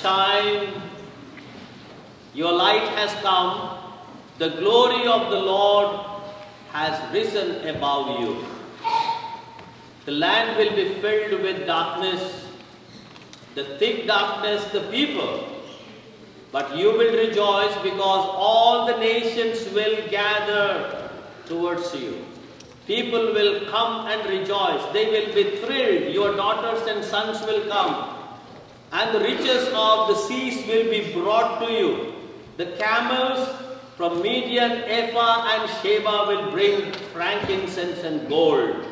shine, your light has come, the glory of the Lord has risen above you. The land will be filled with darkness, the thick darkness, the people. But you will rejoice because all the nations will gather towards you. People will come and rejoice. They will be thrilled. Your daughters and sons will come. And the riches of the seas will be brought to you. The camels from Midian, Ephah and Sheba will bring frankincense and gold.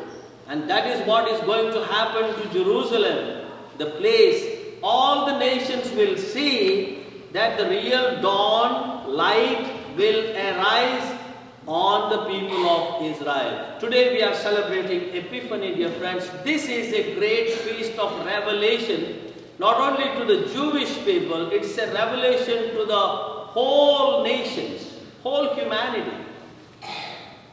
And that is what is going to happen to Jerusalem, the place all the nations will see that the real dawn, light will arise on the people of Israel. Today we are celebrating Epiphany, dear friends. This is a great feast of revelation, not only to the Jewish people, it's a revelation to the whole nations, whole humanity.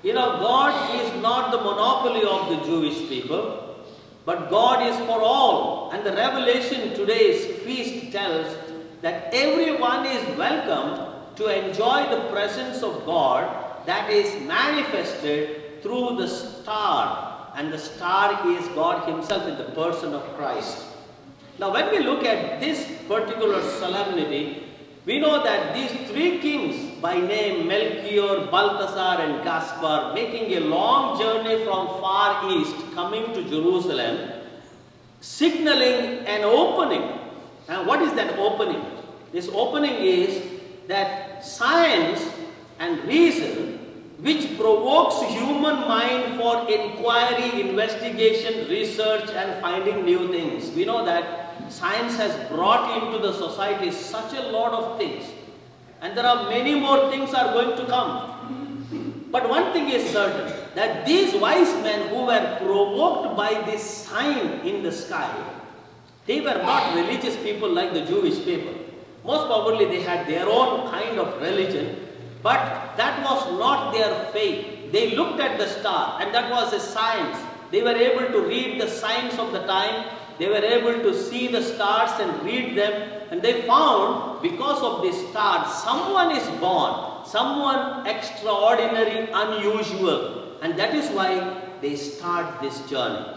You know, God is not the monopoly of the Jewish people, but God is for all. And the revelation today's feast tells that everyone is welcome to enjoy the presence of God that is manifested through the star. And the star is God Himself in the person of Christ. Now when we look at this particular solemnity, we know that these three kings by name Melchior, Balthasar and Gaspar, making a long journey from far east, coming to Jerusalem, signaling an opening. And what is that opening? This opening is that science and reason, which provokes human mind for inquiry, investigation, research and finding new things. We know that science has brought into the society such a lot of things, and there are many more things are going to come. But one thing is certain, that these wise men who were provoked by this sign in the sky, they were not religious people like the Jewish people. Most probably they had their own kind of religion, but that was not their faith. They looked at the star, and that was a science. They were able to read the signs of the time. They were able to see the stars and read them, and they found because of this star, someone is born, someone extraordinary, unusual, and that is why they start this journey.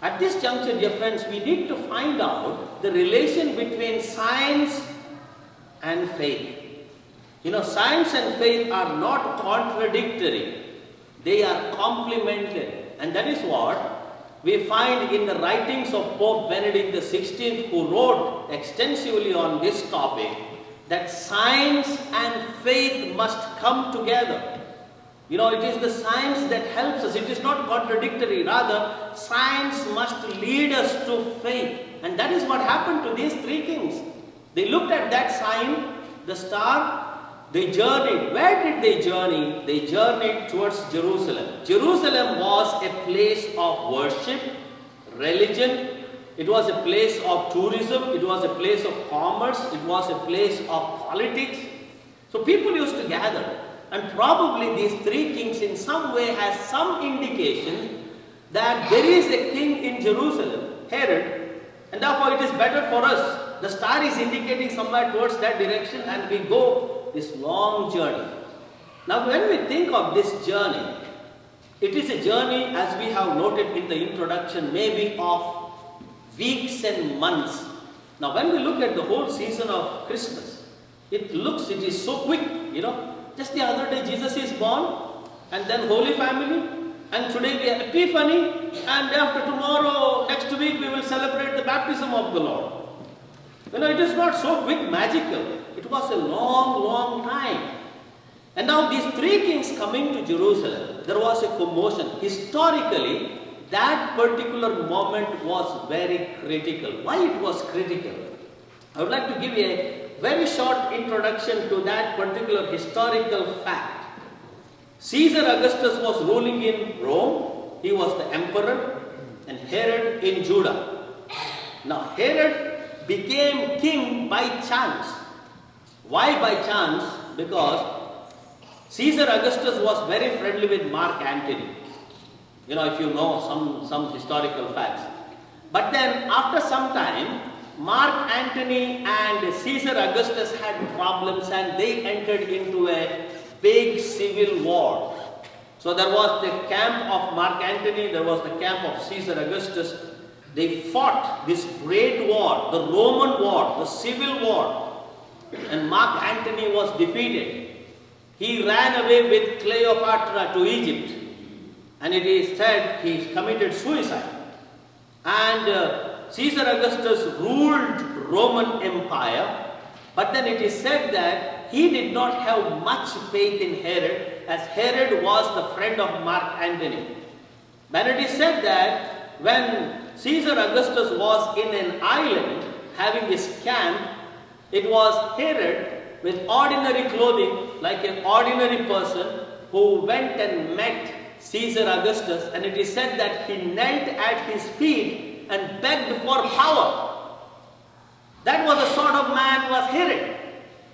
At this juncture, dear friends, we need to find out the relation between science and faith. You know, science and faith are not contradictory, they are complementary, and that is what we find in the writings of Pope Benedict XVI, who wrote extensively on this topic, that science and faith must come together. You know, it is the science that helps us. It is not contradictory. Rather, science must lead us to faith. And that is what happened to these three kings. They looked at that sign, the star, they journeyed. Where did they journey? They journeyed towards Jerusalem. Jerusalem was a place of worship, religion. It was a place of tourism. It was a place of commerce. It was a place of politics. So people used to gather. And probably these three kings in some way has some indication that there is a king in Jerusalem, Herod, and therefore it is better for us. The star is indicating somewhere towards that direction, and we go this long journey. Now when we think of this journey, it is a journey, as we have noted in the introduction, maybe of weeks and months. Now when we look at the whole season of Christmas, it is so quick, you know. Just the other day Jesus is born, and then Holy Family, and today we have Epiphany, and after tomorrow, next week we will celebrate the baptism of the Lord. You know, it is not so quick, magical. It was a long, long time. And now these three kings coming to Jerusalem, there was a commotion. Historically, that particular moment was very critical. Why it was critical? I would like to give you a very short introduction to that particular historical fact. Caesar Augustus was ruling in Rome. He was the emperor, and Herod in Judah. Now Herod became king by chance. Why by chance? Because Caesar Augustus was very friendly with Mark Antony. You know, if you know some historical facts. But then after some time, Mark Antony and Caesar Augustus had problems and they entered into a big civil war. So there was the camp of Mark Antony, there was the camp of Caesar Augustus. They fought this great war, the Roman war, the civil war. And Mark Antony was defeated. He ran away with Cleopatra to Egypt. And it is said he committed suicide. And Caesar Augustus ruled Roman Empire. But then it is said that he did not have much faith in Herod, as Herod was the friend of Mark Antony. But it is said that when Caesar Augustus was in an island having his camp, it was Herod with ordinary clothing, like an ordinary person, who went and met Caesar Augustus, and it is said that he knelt at his feet and begged for power. That was the sort of man was Herod.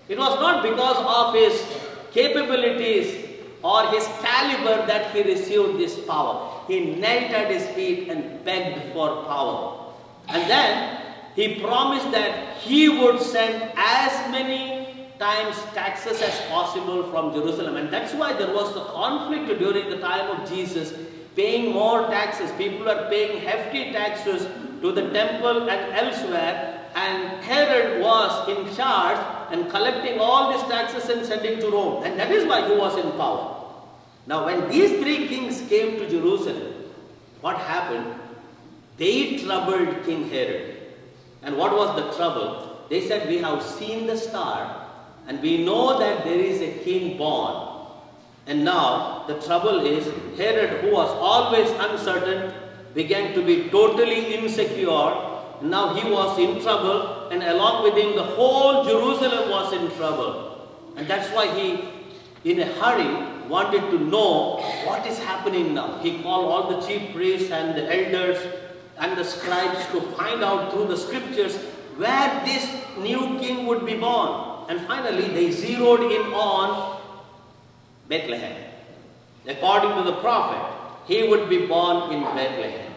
It was not because of his capabilities or his caliber that he received this power. He knelt at his feet and begged for power. And then he promised that he would send as many times taxes as possible from Jerusalem. And that's why there was the conflict during the time of Jesus, paying more taxes. People are paying hefty taxes to the temple and elsewhere. And Herod was in charge and collecting all these taxes and sending to Rome. And that is why he was in power. Now when these three kings came to Jerusalem, what happened? They troubled King Herod. And what was the trouble? They said, we have seen the star and we know that there is a king born. And now the trouble is, Herod, who was always uncertain, began to be totally insecure. Now he was in trouble, and along with him the whole Jerusalem was in trouble. And that's why he, in a hurry, wanted to know what is happening now. He called all the chief priests and the elders and the scribes to find out through the scriptures where this new king would be born. And finally they zeroed in on Bethlehem. According to the prophet, he would be born in Bethlehem.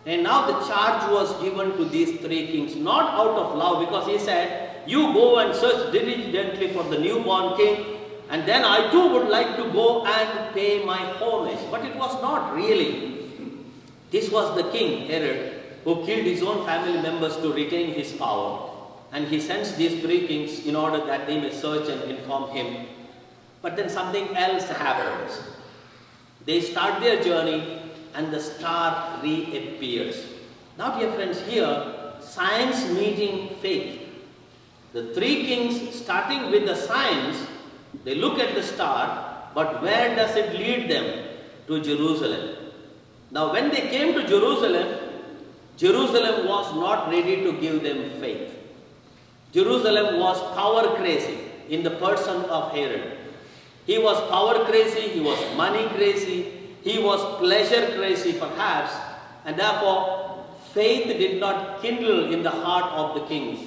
And now the charge was given to these three kings, not out of love, because he said, you go and search diligently for the newborn king, and then I too would like to go and pay my homage. But it was not really. This was the king, Herod, who killed his own family members to retain his power. And he sends these three kings in order that they may search and inform him. But then something else happens. They start their journey, and the star reappears. Now dear friends, here, science meeting faith. The three kings, starting with the science, they look at the star, but where does it lead them? To Jerusalem. Now when they came to Jerusalem, Jerusalem was not ready to give them faith. Jerusalem was power crazy in the person of Herod. He was power crazy, he was money crazy, he was pleasure crazy perhaps, and therefore faith did not kindle in the heart of the kings.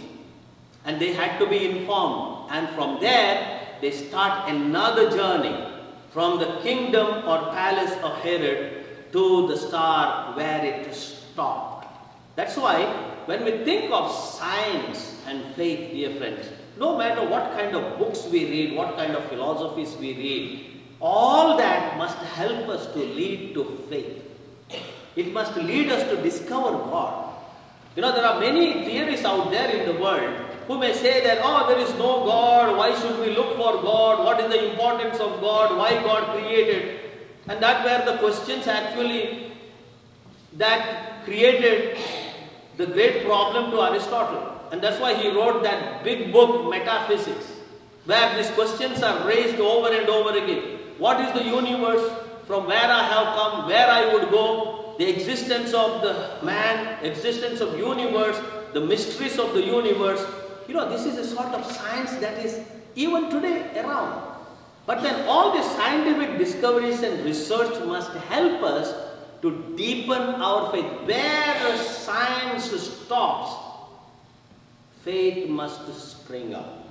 And they had to be informed. And from there, they start another journey from the kingdom or palace of Herod to the star where it stopped. That's why when we think of science and faith, dear friends, no matter what kind of books we read, what kind of philosophies we read, all that must help us to lead to faith. It must lead us to discover God. You know, there are many theories out there in the world who may say that, oh, there is no God, why should we look for God, what is the importance of God, why God created. And that were the questions actually that created the great problem to Aristotle. And that's why he wrote that big book, Metaphysics, where these questions are raised over and over again. What is the universe? From where I have come, where I would go, the existence of the man, existence of universe, the mysteries of the universe. You know, this is a sort of science that is even today around. But then all these scientific discoveries and research must help us to deepen our faith. Where science stops, faith must spring up.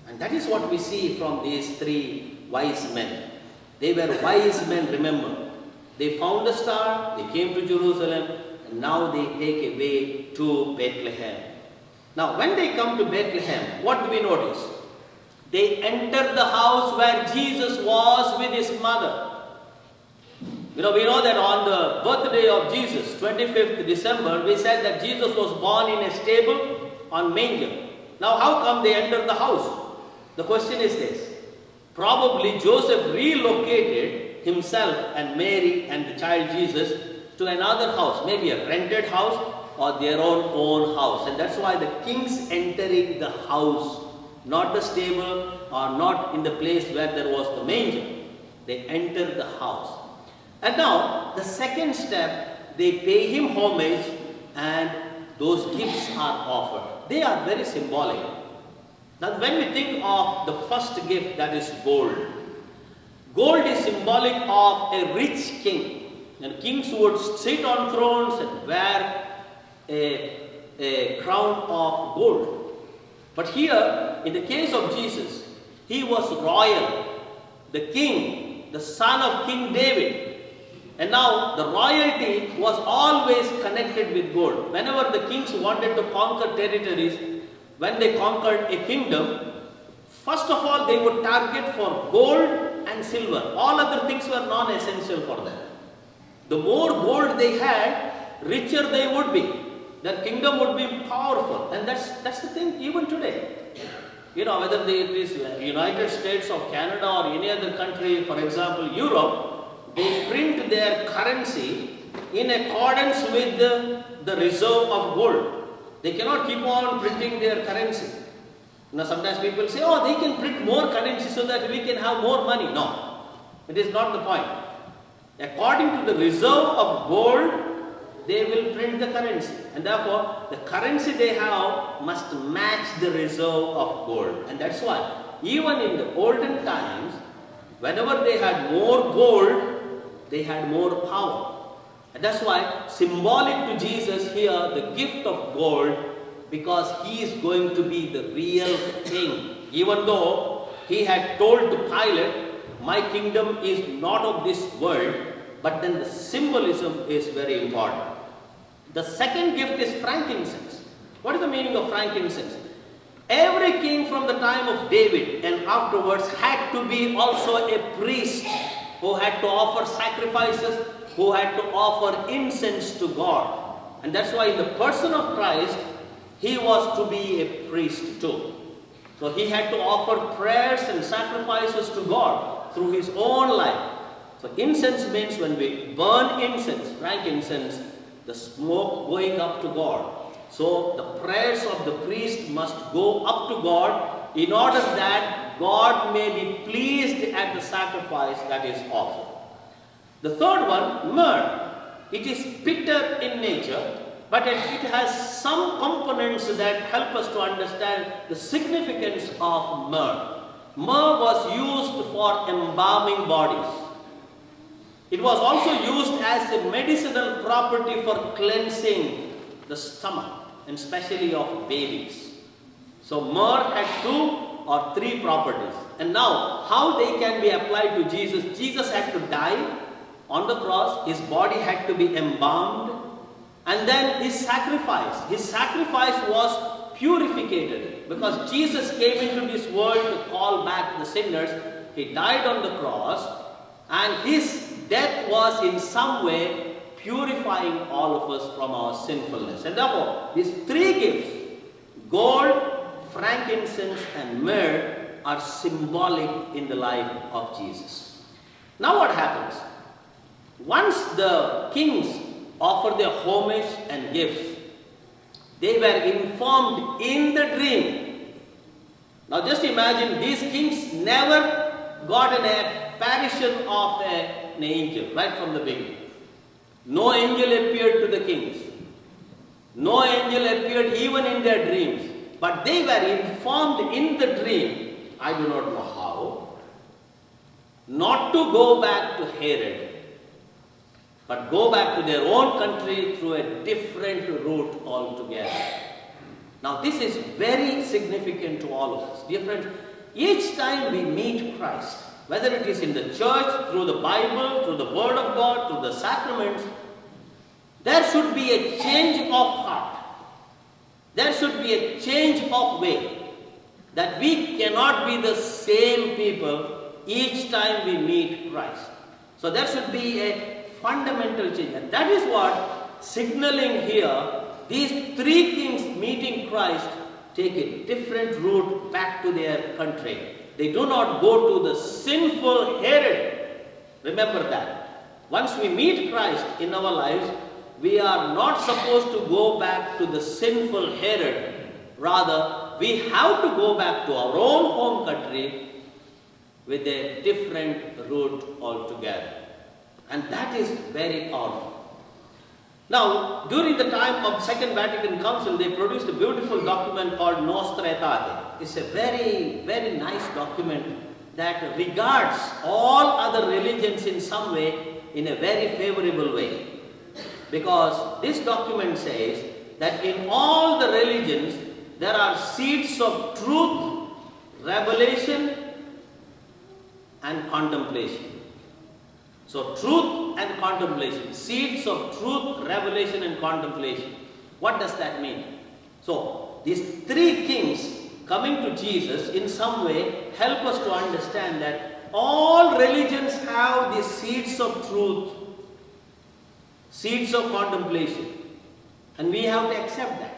And that is what we see from these three wise men. They were wise men, remember. They found the star, they came to Jerusalem, and now they take a way to Bethlehem. Now, when they come to Bethlehem, what do we notice? They enter the house where Jesus was with his mother. We know that on the birthday of Jesus, 25th December, we said that Jesus was born in a stable on manger. Now, how come they entered the house? The question is this. Probably Joseph relocated himself and Mary and the child Jesus to another house, maybe a rented house or their own house. And that's why the kings entering the house, not the stable or not in the place where there was the manger. They entered the house. And now, the second step, they pay him homage and those gifts are offered. They are very symbolic. Now, when we think of the first gift, that is gold. Gold is symbolic of a rich king. And kings would sit on thrones and wear a crown of gold. But here, in the case of Jesus, he was royal, the king, the son of King David. And now the royalty was always connected with gold. Whenever the kings wanted to conquer territories, when they conquered a kingdom, first of all they would target for gold and silver. All other things were non-essential for them. The more gold they had, richer they would be. Their kingdom would be powerful. And that's the thing even today. Whether it is United States or Canada or any other country, for example, Europe, they print their currency in accordance with the reserve of gold. They cannot keep on printing their currency. Sometimes people say, oh, they can print more currency so that we can have more money. No, it is not the point. According to the reserve of gold, they will print the currency. And therefore, the currency they have must match the reserve of gold. And that's why, even in the olden times, whenever they had more gold, they had more power. And that's why symbolic to Jesus here, the gift of gold, because he is going to be the real king. Even though he had told to Pilate, my kingdom is not of this world, but then the symbolism is very important. The second gift is frankincense. What is the meaning of frankincense? Every king from the time of David and afterwards had to be also a priest who had to offer sacrifices, who had to offer incense to God. And that's why in the person of Christ, he was to be a priest too. So he had to offer prayers and sacrifices to God through his own life. So incense means when we burn incense, frankincense, the smoke going up to God. So the prayers of the priest must go up to God in order that God may be pleased at the sacrifice that is offered. The third one, myrrh. It is bitter in nature, but it has some components that help us to understand the significance of myrrh. Myrrh was used for embalming bodies. It was also used as a medicinal property for cleansing the stomach, and especially of babies. So myrrh had 2 or 3 properties. And now, how they can be applied to Jesus? Jesus had to die on the cross. His body had to be embalmed. And then his sacrifice was purificated. Because Jesus came into this world to call back the sinners. He died on the cross. And his death was in some way purifying all of us from our sinfulness. And therefore, these 3 gifts, gold, frankincense and myrrh, are symbolic in the life of Jesus. Now what happens? Once the kings offer their homage and gifts, they were informed in the dream. Now just imagine, these kings never got an apparition of an angel right from the beginning. No angel appeared to the kings. No angel appeared even in their dreams. But they were informed in the dream, I do not know how, not to go back to Herod, but go back to their own country through a different route altogether. Now this is very significant to all of us. Dear friends, each time we meet Christ, whether it is in the church, through the Bible, through the Word of God, through the sacraments, there should be a change of heart. There should be a change of way. That we cannot be the same people each time we meet Christ. So there should be a fundamental change. And that is what signaling here, these three kings meeting Christ take a different route back to their country. They do not go to the sinful Herod. Remember that. Once we meet Christ in our lives, we are not supposed to go back to the sinful Herod. Rather, we have to go back to our own home country with a different route altogether. And that is very powerful. Now, during the time of Second Vatican Council, they produced a beautiful document called Nostra Aetate. It's a very, very nice document that regards all other religions in some way in a very favorable way. Because this document says that in all the religions, there are seeds of truth, revelation, and contemplation. So, truth and contemplation. Seeds of truth, revelation, and contemplation. What does that mean? So, these three kings coming to Jesus in some way help us to understand that all religions have these seeds of truth, seeds of contemplation. And we have to accept that.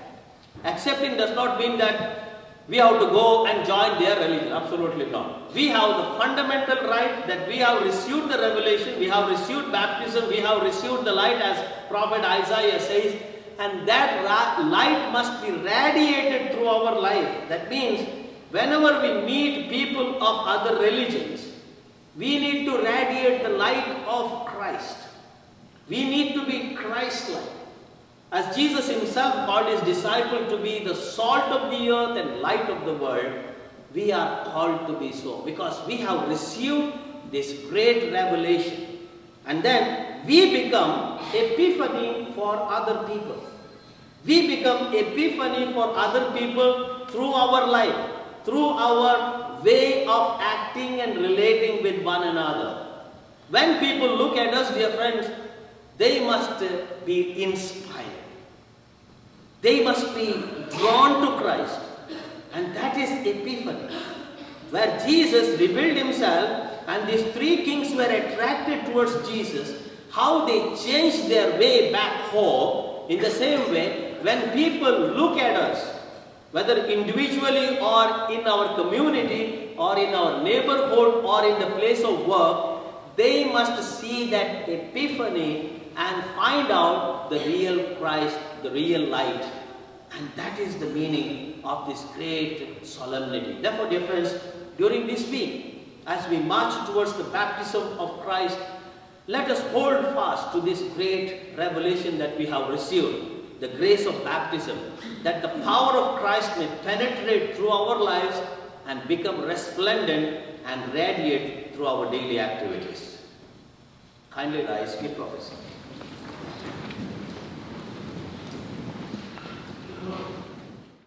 Accepting does not mean that we have to go and join their religion. Absolutely not. We have the fundamental right that we have received the revelation, we have received baptism, we have received the light as Prophet Isaiah says, and that light must be radiated through our life. That means whenever we meet people of other religions, we need to radiate the light of Christ. We need to be Christ-like. As Jesus himself called his disciple to be the salt of the earth and light of the world, we are called to be so because we have received this great revelation. And then we become Epiphany for other people. We become Epiphany for other people through our life, through our way of acting and relating with one another. When people look at us, dear friends, they must be inspired. They must be drawn to Christ. And that is Epiphany, where Jesus revealed himself and these three kings were attracted towards Jesus, how they changed their way back home. In the same way, when people look at us, whether individually or in our community or in our neighborhood or in the place of work, they must see that Epiphany and find out the real Christ, the real light. And that is the meaning of this great solemnity. Therefore, dear friends, during this week, as we march towards the baptism of Christ, let us hold fast to this great revelation that we have received, the grace of baptism, that the power of Christ may penetrate through our lives and become resplendent and radiate through our daily activities. Kindly rise, we prophesy.